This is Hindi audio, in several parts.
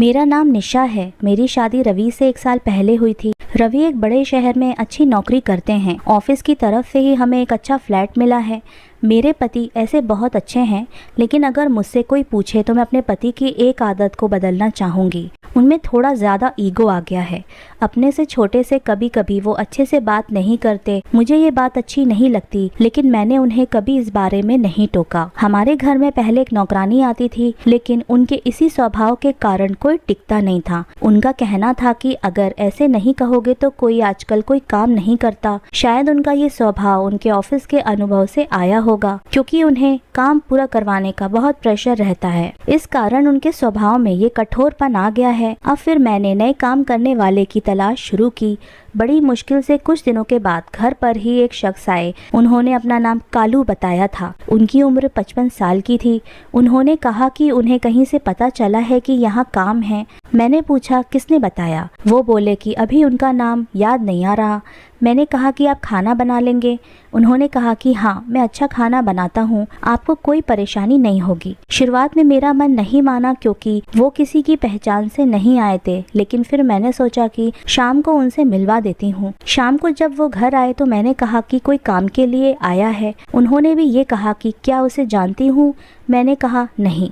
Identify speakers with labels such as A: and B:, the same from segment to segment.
A: मेरा नाम निशा है। मेरी शादी रवि से 1 साल पहले हुई थी। रवि एक बड़े शहर में अच्छी नौकरी करते हैं। ऑफिस की तरफ से ही हमें एक अच्छा फ्लैट मिला है। मेरे पति ऐसे बहुत अच्छे हैं, लेकिन अगर मुझसे कोई पूछे तो मैं अपने पति की एक आदत को बदलना चाहूँगी। उनमें थोड़ा ज़्यादा ईगो आ गया है। अपने से छोटे से कभी कभी वो अच्छे से बात नहीं करते। मुझे ये बात अच्छी नहीं लगती, लेकिन मैंने उन्हें कभी इस बारे में नहीं टोका। हमारे घर में पहले एक नौकरानी आती थी, लेकिन उनके इसी स्वभाव के कारण कोई टिकता नहीं था। उनका कहना था कि अगर ऐसे नहीं कहोगे तो कोई आजकल कोई काम नहीं करता। शायद उनका ये स्वभाव उनके ऑफिस के अनुभव से आया होगा, क्योंकि उन्हें काम पूरा करवाने का बहुत प्रेशर रहता है। इस कारण उनके स्वभाव में ये कठोरपन आ गया है। अब फिर मैंने नए काम करने वाले की तलाश शुरू की। बड़ी मुश्किल से कुछ दिनों के बाद घर पर ही एक शख्स आए। उन्होंने अपना नाम कालू बताया था। उनकी उम्र 55 साल की थी। उन्होंने कहा कि उन्हें कहीं से पता चला है कि यहाँ काम है। मैंने पूछा किसने बताया। वो बोले कि अभी उनका नाम याद नहीं आ रहा। मैंने कहा कि आप खाना बना लेंगे। उन्होंने कहा कि हाँ, मैं अच्छा खाना बनाता हूँ, आपको कोई परेशानी नहीं होगी। शुरुआत में मेरा मन नहीं माना, क्योंकि वो किसी की पहचान से नहीं आए थे, लेकिन फिर मैंने सोचा कि शाम को उनसे मिलवा देती हूँ। शाम को जब वो घर आए तो मैंने कहा कि कोई काम के लिए आया है। उन्होंने भी ये कहा कि क्या उसे जानती हूँ। मैंने कहा नहीं।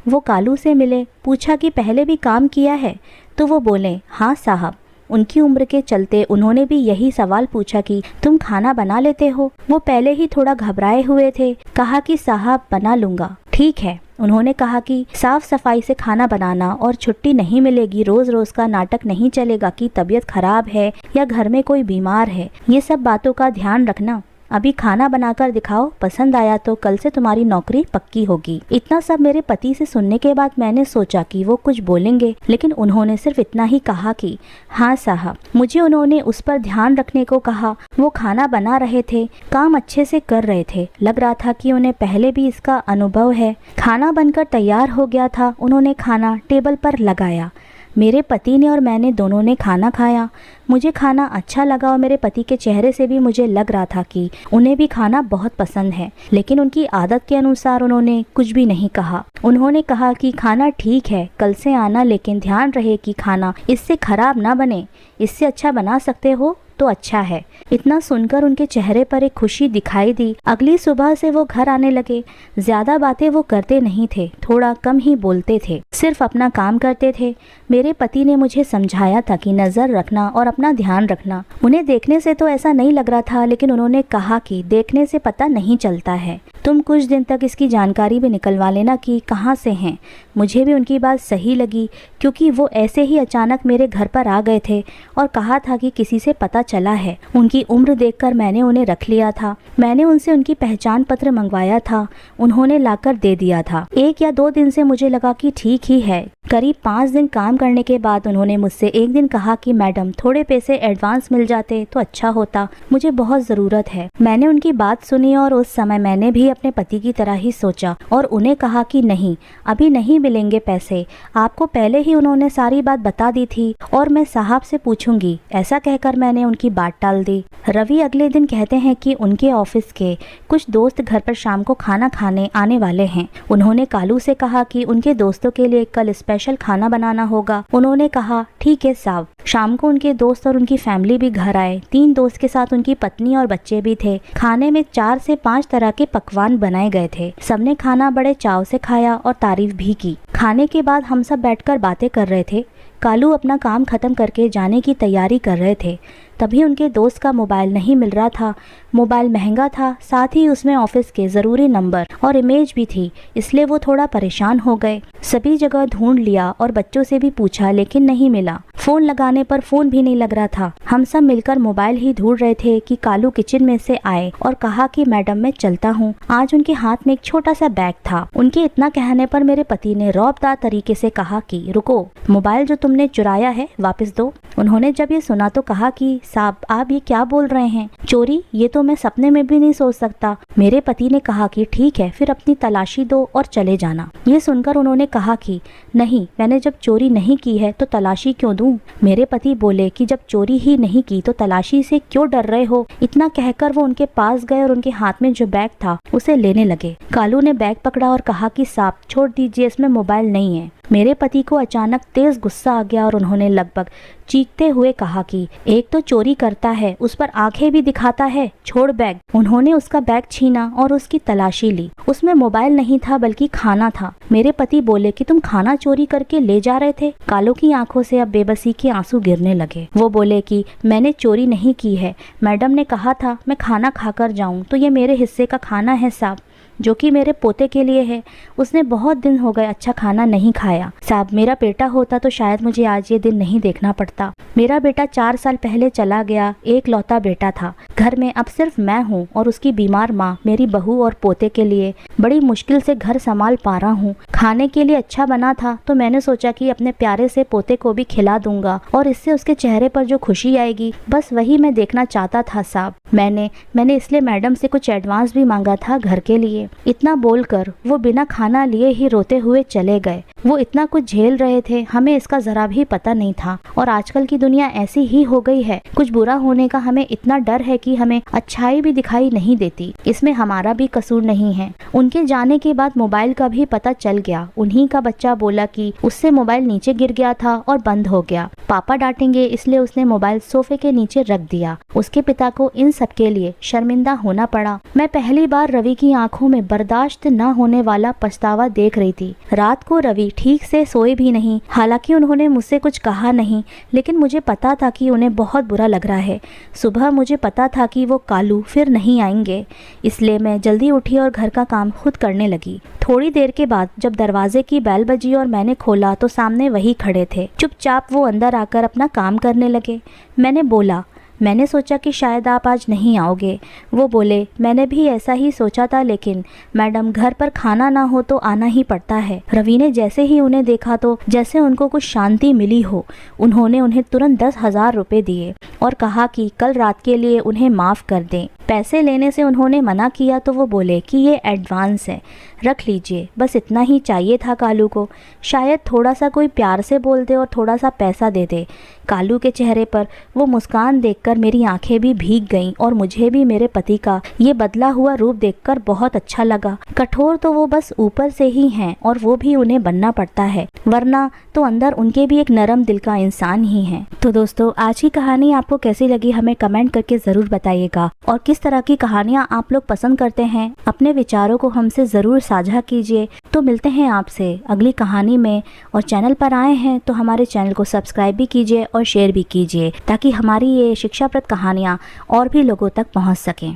A: वो कालू से मिले, पूछा कि पहले भी काम किया है, तो वो बोले हाँ साहब। उनकी उम्र के चलते उन्होंने भी यही सवाल पूछा कि तुम खाना बना लेते हो। वो पहले ही थोड़ा घबराए हुए थे। कहा कि साहब बना लूँगा। ठीक है। उन्होंने कहा कि साफ सफाई से खाना बनाना और छुट्टी नहीं मिलेगी। रोज रोज का नाटक नहीं चलेगा कि तबीयत खराब है या घर में कोई बीमार है। ये सब बातों का ध्यान रखना। अभी खाना बनाकर दिखाओ, पसंद आया तो कल से तुम्हारी नौकरी पक्की होगी। इतना सब मेरे पति से सुनने के बाद मैंने सोचा कि वो कुछ बोलेंगे, लेकिन उन्होंने सिर्फ इतना ही कहा कि हाँ साहब। मुझे उन्होंने उस पर ध्यान रखने को कहा। वो खाना बना रहे थे, काम अच्छे से कर रहे थे। लग रहा था कि उन्हें पहले भी इसका अनुभव है। खाना बनकर तैयार हो गया था। उन्होंने खाना टेबल पर लगाया। मेरे पति ने और मैंने दोनों ने खाना खाया। मुझे खाना अच्छा लगा और मेरे पति के चेहरे से भी मुझे लग रहा था कि उन्हें भी खाना बहुत पसंद है, लेकिन उनकी आदत के अनुसार उन्होंने कुछ भी नहीं कहा। उन्होंने कहा कि खाना ठीक है, कल से आना, लेकिन ध्यान रहे कि खाना इससे खराब ना बने। इससे अच्छा बना सकते हो तो अच्छा है। इतना सुनकर उनके चेहरे पर एक खुशी दिखाई दी। अगली सुबह से वो घर आने लगे। ज्यादा बातें वो करते नहीं थे, थोड़ा कम ही बोलते थे, सिर्फ अपना काम करते थे। मेरे पति ने मुझे समझाया था कि नजर रखना और अपना ध्यान रखना। उन्हें देखने से तो ऐसा नहीं लग रहा था, लेकिन उन्होंने कहा कि देखने से पता नहीं चलता है। तुम कुछ दिन तक इसकी जानकारी भी निकलवा लेना कि कहाँ से हैं। मुझे भी उनकी बात सही लगी, क्योंकि वो ऐसे ही अचानक मेरे घर पर आ गए थे और कहा था कि किसी से पता चला है। उनकी उम्र देखकर मैंने उन्हें रख लिया था। मैंने उनसे उनकी पहचान पत्र मंगवाया था। उन्होंने लाकर दे दिया था। 1 या 2 दिन से मुझे लगा कि ठीक ही है। करीब 5 दिन काम करने के बाद उन्होंने मुझसे एक दिन कहा कि मैडम थोड़े पैसे एडवांस मिल जाते तो अच्छा होता, मुझे बहुत ज़रूरत है। मैंने उनकी बात सुनी और उस समय मैंने भी अपने पति की तरह ही सोचा और उन्हें कहा कि नहीं, अभी नहीं मिलेंगे पैसे। आपको पहले ही उन्होंने सारी बात बता दी थी और मैं साहब से पूछूंगी। ऐसा कहकर मैंने उनकी बात टाल दी। रवि अगले दिन कहते हैं कि उनके ऑफिस के कुछ दोस्त घर पर शाम को खाना खाने आने वाले हैं। उन्होंने कालू से कहा कि उनके दोस्तों के लिए कल स्पेशल खाना बनाना होगा। उन्होंने कहा ठीक है साहब। शाम को उनके दोस्त और उनकी फैमिली भी घर आए। 3 दोस्त के साथ उनकी पत्नी और बच्चे भी थे। खाने में 4 से 5 तरह के पकवान बनाए गए थे। सबने खाना बड़े चाव से खाया और तारीफ भी की। खाने के बाद हम सब बैठकर बातें कर रहे थे। कालू अपना काम खत्म करके जाने की तैयारी कर रहे थे। तभी उनके दोस्त का मोबाइल नहीं मिल रहा था। मोबाइल महंगा था, साथ ही उसमें ऑफिस के ज़रूरी नंबर और इमेज भी थी, इसलिए वो थोड़ा परेशान हो गए। सभी जगह ढूंढ लिया और बच्चों से भी पूछा, लेकिन नहीं मिला। फ़ोन लगाने पर फ़ोन भी नहीं लग रहा था। हम सब मिलकर मोबाइल ही ढूंढ रहे थे कि कालू किचन में से आए और कहा कि मैडम मैं चलता हूँ। आज उनके हाथ में एक छोटा सा बैग था। उनके इतना कहने पर मेरे पति ने रौबदार तरीके से कहा कि रुको, मोबाइल जो तुमने चुराया है वापस दो। उन्होंने जब ये सुना तो कहा कि साहब आप ये क्या बोल रहे हैं, चोरी? ये तो मैं सपने में भी नहीं सोच सकता। मेरे पति ने कहा कि ठीक है, फिर अपनी तलाशी दो और चले जाना। ये सुनकर उन्होंने कहा कि नहीं, मैंने जब चोरी नहीं की है तो तलाशी क्यों दूं? मेरे पति बोले कि जब चोरी ही नहीं की तो तलाशी से क्यों डर रहे हो? इतना कहकर वो उनके पास गए और उनके हाथ में जो बैग था उसे लेने लगे। कालू ने बैग पकड़ा और कहा कि साहब छोड़ दीजिए, इसमें मोबाइल नहीं है। मेरे पति को अचानक तेज गुस्सा आ गया और उन्होंने लगभग चीखते हुए कहा कि एक तो चोरी करता है, उस पर आंखें भी दिखाता है, छोड़ बैग। उन्होंने उसका बैग छीना और उसकी तलाशी ली। उसमें मोबाइल नहीं था बल्कि खाना था। मेरे पति बोले कि तुम खाना चोरी करके ले जा रहे थे। कालू की आंखों से अब बेबसी के आंसू गिरने लगे। वो बोले कि मैंने चोरी नहीं की है, मैडम ने कहा था मैं खाना खाकर जाऊं तो ये मेरे हिस्से का खाना है साहब, जो कि मेरे पोते के लिए है। उसने बहुत दिन हो गए अच्छा खाना नहीं खाया। साहब, मेरा बेटा होता तो शायद मुझे आज ये दिन नहीं देखना पड़ता। मेरा बेटा 4 साल पहले चला गया, एक लौता बेटा था। घर में अब सिर्फ मैं हूँ और उसकी बीमार माँ मेरी बहू और पोते के लिए बड़ी मुश्किल से घर संभाल पा रहा हूँ। खाने के लिए अच्छा बना था तो मैंने सोचा कि अपने प्यारे से पोते को भी खिला दूंगा और इससे उसके चेहरे पर जो खुशी आएगी, बस वही मैं देखना चाहता था साहब। मैंने इसलिए मैडम से कुछ एडवांस भी मांगा था घर के लिए। इतना बोलकर वो बिना खाना लिए ही रोते हुए चले गए। वो इतना कुछ झेल रहे थे, हमें इसका जरा भी पता नहीं था। और आजकल की दुनिया ऐसी ही हो गई है, कुछ बुरा होने का हमें इतना डर है कि हमें अच्छाई भी दिखाई नहीं देती। इसमें हमारा भी कसूर नहीं है। उनके जाने के बाद मोबाइल का भी पता चल गया। उन्हीं का बच्चा बोला कि उससे मोबाइल नीचे गिर गया था और बंद हो गया। पापा डांटेंगे इसलिए उसने मोबाइल सोफे के नीचे रख दिया। उसके पिता को इन सब के लिए शर्मिंदा होना पड़ा। मैं पहली बार रवि की आंखों में बर्दाश्त न होने वाला पछतावा देख रही थी। रात को रवि ठीक से सोए भी नहीं। हालांकि उन्होंने मुझसे कुछ कहा नहीं, लेकिन मुझे पता था कि उन्हें बहुत बुरा लग रहा है। सुबह मुझे पता था कि वो कालू फिर नहीं आएंगे, इसलिए मैं जल्दी उठी और घर का काम खुद करने लगी। थोड़ी देर के बाद जब दरवाजे की बेल बजी और मैंने खोला तो सामने वही खड़े थे। चुपचाप वो अंदर आकर अपना काम करने लगे। मैंने बोला, मैंने सोचा कि शायद आप आज नहीं आओगे। वो बोले, मैंने भी ऐसा ही सोचा था, लेकिन मैडम घर पर खाना ना हो तो आना ही पड़ता है। रवि ने जैसे ही उन्हें देखा तो जैसे उनको कुछ शांति मिली हो। उन्होंने उन्हें तुरंत 10,000 रुपये दिए और कहा कि कल रात के लिए उन्हें माफ़ कर दें। पैसे लेने से उन्होंने मना किया तो वो बोले कि ये एडवांस है, रख लीजिए। बस इतना ही चाहिए था कालू को। शायद थोड़ा सा कोई प्यार से बोल दे और थोड़ा सा पैसा दे दे। कालू के चेहरे पर वो मुस्कान देखकर मेरी आंखें भी भीग गईं और मुझे भी मेरे पति का ये बदला हुआ रूप देखकर बहुत अच्छा लगा। कठोर तो वो बस ऊपर से ही हैं और वो भी उन्हें बनना पड़ता है, वरना तो अंदर उनके भी एक नरम दिल का इंसान ही है। तो दोस्तों, आज की कहानी आपको कैसी लगी हमें कमेंट करके ज़रूर बताइएगा। और किस तरह की कहानियाँ आप लोग पसंद करते हैं, अपने विचारों को हमसे ज़रूर साझा कीजिए। तो मिलते हैं आपसे अगली कहानी में। और चैनल पर आए हैं तो हमारे चैनल को सब्सक्राइब भी कीजिए और शेयर भी कीजिए, ताकि हमारी ये शिक्षाप्रद कहानियाँ और भी लोगों तक पहुँच सकें।